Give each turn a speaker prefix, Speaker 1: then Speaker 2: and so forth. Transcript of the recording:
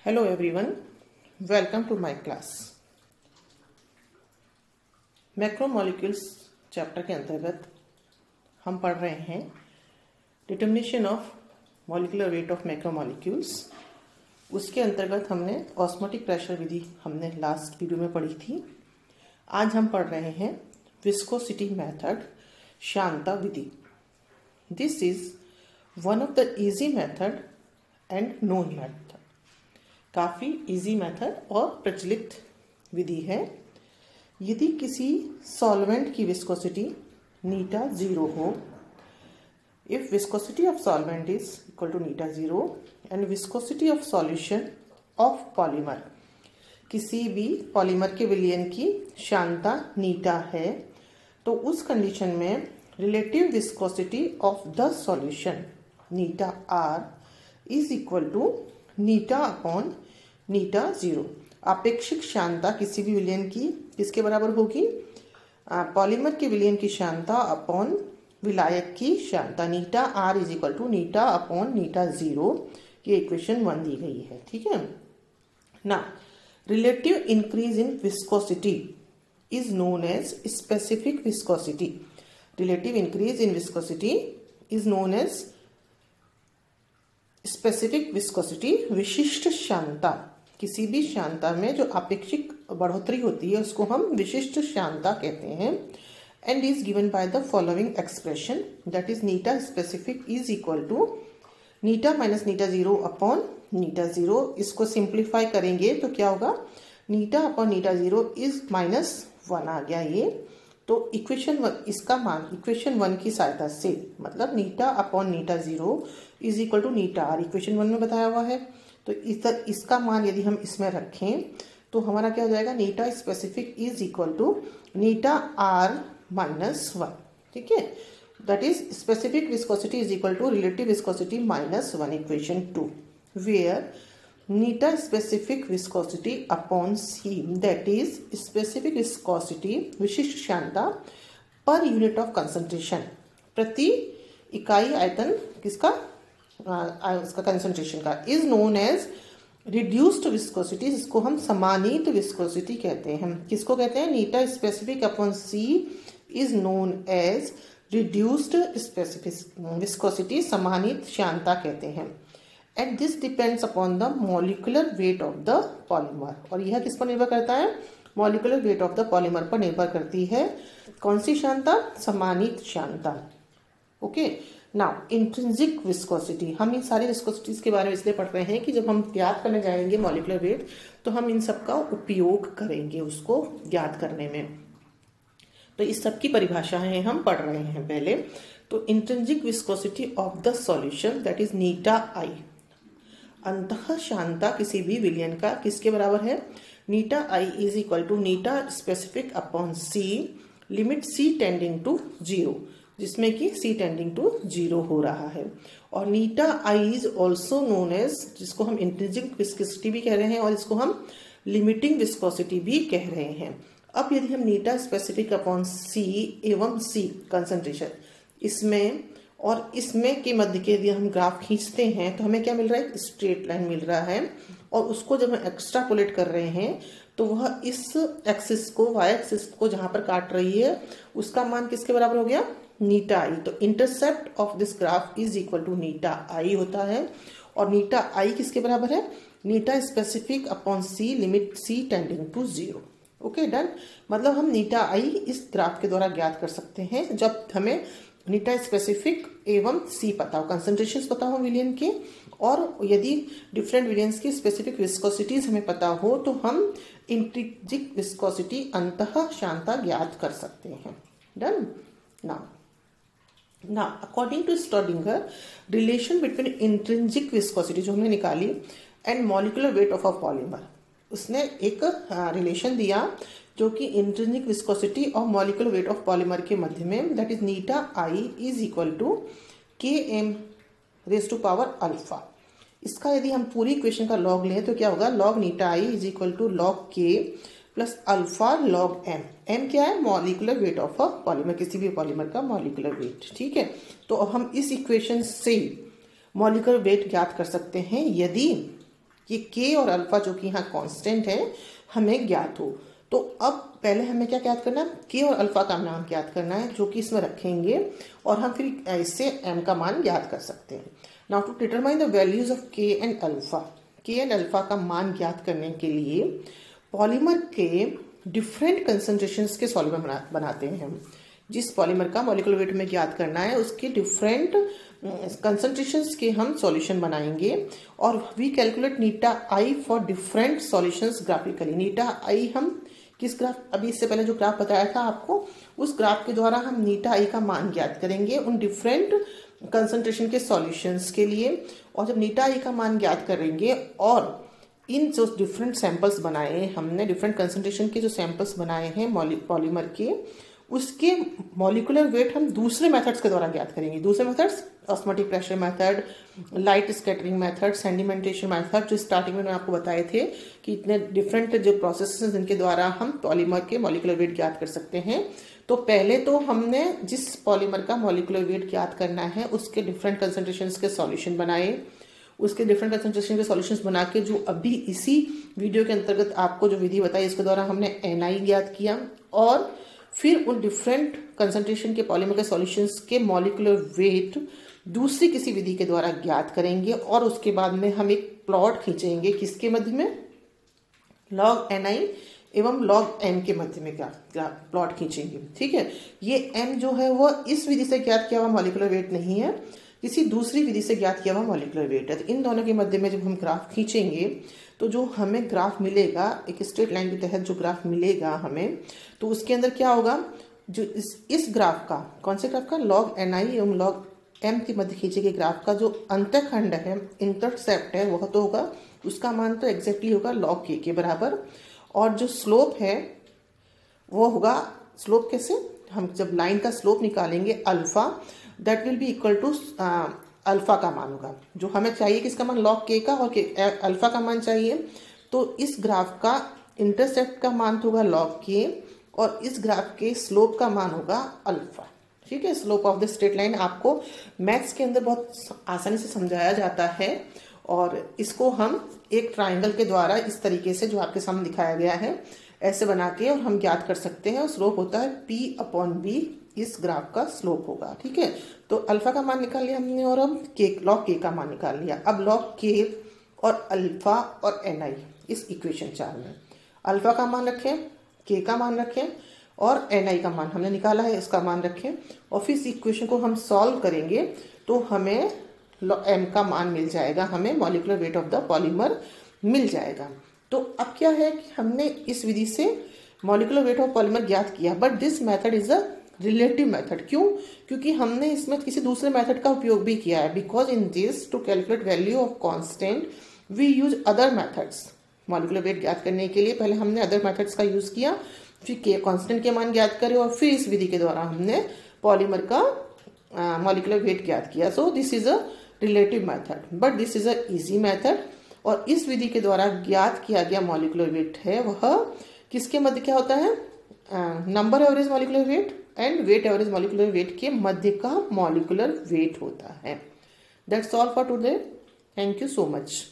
Speaker 1: Hello everyone, welcome to my class. Macromolecules chapter के अंतर्गत हम पढ़ रहे हैं determination of molecular weight of macromolecules. उसके अंतर्गत हमने ऑस्मोटिक प्रेशर विधि हमने लास्ट वीडियो में पढ़ी थी। आज हम पढ़ रहे हैं विस्कोसिटी मेथड, श्यानता विधि। This is one of the easy method and known method. काफ़ी इजी मेथड और प्रचलित विधि है। यदि किसी सॉल्वेंट की विस्कोसिटी नीटा 0 हो, if viscosity of solvent is equal to नीटा 0 and viscosity of solution of polymer, किसी भी पॉलीमर के विलयन की श्यानता नीटा है, तो उस कंडीशन में relative viscosity of the solution eta r is equal to eta upon eta 0। आपेक्षिक श्यानता किसी भी विलयन की किसके बराबर होगी? पॉलीमर के विलयन की श्यानता अपॉन विलायक की श्यानता। Eta r is equal to eta upon eta 0। ये इक्वेशन 1 दी गई है, ठीक है ना। Relative increase in viscosity is known as specific viscosity. Relative increase in viscosity is known as specific viscosity. विशिष्ट श्यानता, किसी भी श्यानता में जो आपेक्षिक बढ़ोतरी होती है उसको हम विशिष्ट श्यानता कहते हैं। And is given by the following expression, that is eta specific is equal to eta minus eta 0 upon eta 0। इसको सिंप्लीफाई करेंगे तो क्या होगा? नीटा अपॉन नीटा 0 इज -1 आ गया ये। तो इक्वेशन 1, इसका मान इक्वेशन 1 की सहायता से, मतलब eta upon eta 0 is equal to eta r, equation 1 में बताया हुआ है। तो इसका मान यदि हम इसमें रखें तो हमारा क्या हो जाएगा? Eta specific is equal to eta r -1, ठीक है। That is specific viscosity is equal to relative viscosity -1, equation 2, where eta specific viscosity upon c, that is specific viscosity विशिष्ट श्यानता पर यूनिट ऑफ कंसंट्रेशन, प्रति इकाई आयतन किसका? उसका concentration का, is known as reduced viscosity, जिसको हम समानीत विस्कोसिटी कहते हैं। किसको कहते हैं? Eta specific upon c is known as reduced specific viscosity, समानीत श्यानता कहते हैं। And this depends upon the molecular weight of the polymer, और यह किस पर निर्भर करता है? Molecular weight of the polymer पर निर्भर करती है। कौन सी श्यानता? समानीत श्यानता। Okay, now intrinsic viscosity. हम इन सारी विस्कोसिटीज के बारे में इसलिए पढ़ रहे हैं कि जब हम ज्ञात करने जाएंगे मॉलिक्यूलर वेट तो हम इन सब का उपयोग करेंगे उसको ज्ञात करने में। तो इस सब की परिभाषाएं हम पढ़ रहे हैं पहले। तो intrinsic viscosity of the solution, that is नीटा i। अंतः श्यानता किसी भी विलयन का किसके बराबर है? नीटा i इज इक्वल टू नीटा specific upon c, limit c tending to 0, जिसमें कि c टेंडिंग टू 0 हो रहा है। और नीटा i is also known as, जिसको हम इंट्रिंसिक विस्कोसिटी भी कह रहे हैं और इसको हम लिमिटिंग विस्कोसिटी भी कह रहे हैं। अब यदि हम नीटा स्पेसिफिक अपॉन c एवं c कंसंट्रेशन, इसमें और इसमें के मध्य के यदि हम ग्राफ खींचते हैं तो हमें क्या मिल रहा है? स्ट्रेट लाइन मिल रहा है। और उसको जब हम एक्स्ट्रापोलेट कर रहे हैं तो वह इस एक्सिस को, y एक्सिस को जहां पर काट रही है, उसका मान किसके बराबर हो गया? Eta i। तो intercept of this graph is equal to eta i होता है। और नीटा i किसके बराबर है? Eta specific upon c, limit c tending to 0। Okay, done. मतलब हम नीटा i इस ग्राफ के द्वारा ज्ञात कर सकते हैं जब हमें नीटा स्पेसिफिक एवं c पता हो, कंसंट्रेशन पता हो विलयन के, और यदि डिफरेंट विलयंस की स्पेसिफिक विस्कोसिटीज हमें पता हो तो हम इंट्रिंसिक विस्कोसिटी अंतः श्यानता ज्ञात कर सकते हैं। Done. Now according to Staudinger, relation between intrinsic viscosity जो हमने निकाली and molecular weight of a polymer, उसने एक रिलेशन दिया जो कि इंट्रिंसिक विस्कोसिटी और मॉलिक्यूलर वेट ऑफ पॉलीमर के मध्य में, दैट इज नीटा i is equal to km raise to power alpha. इसका यदि हम पूरी इक्वेशन का लॉग लें तो क्या होगा? लॉग नीटा i is equal to log k plus alpha log m। m क्या है? Molecular weight of a polymer, किसी भी पॉलीमर का मॉलिक्यूलर वेट, ठीक है। तो अब हम इस इक्वेशन से मॉलिक्यूलर वेट ज्ञात कर सकते हैं यदि ये के और अल्फा जो कि यहाँ कांस्टेंट है हमें ज्ञात हो। तो अब पहले हमें क्या ज्ञात करना है, के और अल्फा का मान ज्ञात करना है, जो कि इसमें रखेंगे और हम फिर इससे एम का मान ज्ञात कर सकते हैं। Now to determine the values of k and alpha, k and alpha का मान ज्ञात करने के लिए पॉलीमर के डिफरेंट कंसंट्रेशंस के सॉल्यूशन बनाते हैं हम। जिस पॉलीमर का मॉलिक्यूलर वेट में ज्ञात करना है उसके डिफरेंट कंसंट्रेशंस के हम सॉल्यूशन बनाएंगे और we calculate eta I for different solutions graphically. Eta I हम किस ग्राफ, अभी इससे पहले जो ग्राफ बताया था आपको, उस ग्राफ के द्वारा हम नीटा आई का मान ज्ञात करेंगे उन डिफरेंट कंसंट्रेशन के सॉल्यूशंस के लिए। और जब नीटा आई का मान ज्ञात करेंगे और इन जो डिफरेंट सैंपल्स बनाए हमने, डिफरेंट कंसंट्रेशन के जो सैंपल्स बनाए हैं पॉलीमर के, उसके मॉलिक्यूलर वेट हम दूसरे मेथड्स के द्वारा ज्ञात करेंगे। दूसरे methods osmotic pressure method, light scattering method, sedimentation method, जो स्टार्टिंग में आपको बताए थे कि इतने डिफरेंट जो प्रोसेस हैं जिनके द्वारा हम पॉलीमर के मॉलिक्यूलर वेट ज्ञात कर सकते हैं। तो पहले तो हमने जिस पॉलीमर का मॉलिक्यूलर वेट ज्ञात करना है उसके डिफरेंट कंसंट्रेशंस के सॉल्यूशन बनाए। उसके डिफरेंट कंसंट्रेशन के सॉल्यूशंस बना के जो अभी इसी वीडियो के अंतर्गत आपको जो विधि बताई इसके द्वारा हमने एनआई ज्ञात किया और फिर उन डिफरेंट कंसंट्रेशन के पॉलीमर के सॉल्यूशंस के मॉलिक्यूलर वेट दूसरी किसी विधि के द्वारा ज्ञात करेंगे और उसके बाद में हम एक प्लॉट खींचेंगे किसके मध्य में, लॉग एनआई एवं लॉग एम के मध्य में प्लॉट खींचेंगे। ठीक है, ये एम जो है वो इस विधि से ज्ञात किया हुआ मॉलिक्यूलर वेट नहीं है, किसी दूसरी विधि से ज्ञात किया हुआ मॉलिक्यूलर वेट है। तो इन दोनों के मध्य में जब हम ग्राफ खींचेंगे तो जो हमें ग्राफ मिलेगा, एक स्ट्रेट लाइन के तहत जो ग्राफ मिलेगा हमें, तो उसके अंदर क्या होगा, जो इस ग्राफ का, कौन से ग्राफ का, लॉग एनआई एवं लॉग एम के मध्य खींचे गए ग्राफ का जो अंतखंड है, इंटरसेप्ट है, वह तो होगा, उसका मान तो एग्जैक्टली होगा लॉग के बराबर। और जो स्लोप है वो होगा, स्लोप कैसे, हम जब लाइन का स्लोप निकालेंगे alpha, that will be equal to alpha का मान होगा। जो हमें चाहिए किसका मान, लॉग के का, और अल्फा का मान चाहिए। तो इस ग्राफ का इंटरसेप्ट का मान होगा लॉग के और इस ग्राफ के स्लोप का मान होगा अल्फा। ठीक है, slope of the straight line आपको मैथ्स के अंदर बहुत आसानी से समझाया जाता है और इसको हम एक ट्राइंगल के द्वारा इस तरीके से जो आपके सामने दिखाया गया है ऐसे बना के और हम ज्ञात कर सकते हैं। और स्लोप होता है P/B, इस ग्राफ का स्लोप होगा। ठीक है, तो अल्फा का मान निकाल लिया हमने और अब लॉग के का मान निकाल लिया। अब लॉग के और अल्फा और एनआई इस इक्वेशन 4 में अल्फा का मान रखें, के का मान रखें और एनआई का मान हमने निकाला है, इसका मान रखें और फिर इस इक्वेशन को हम सॉल्व करेंगे तो हमें एम का मान मिल जाएगा, हमें molecular weight of the polymer मिल जाएगा। तो अब क्या है कि हमने इस विधि से मॉलिक्यूलर वेट ऑफ पॉलीमर ज्ञात किया, but this method is a relative method. क्यों? क्योंकि हमने इसमें किसी दूसरे मेथड का उपयोग भी किया है। Because in this to calculate value of constant we use other methods. Molecular weight ज्ञात करने के लिए पहले हमने अदर मेथड्स का यूज किया, फिर के कांस्टेंट के मान ज्ञात करे और फिर इस विधि के द्वारा हमने पॉलीमर का मॉलिक्यूलर वेट ज्ञात किया। So this is a relative method but this is a easy method. और इस विधि के द्वारा ज्ञात किया गया मॉलिक्यूलर वेट है वह किसके मध्य क्या होता है, number average molecular weight and weight average molecular weight के मध्य का मॉलिक्यूलर वेट होता है। That's all for today. Thank you so much.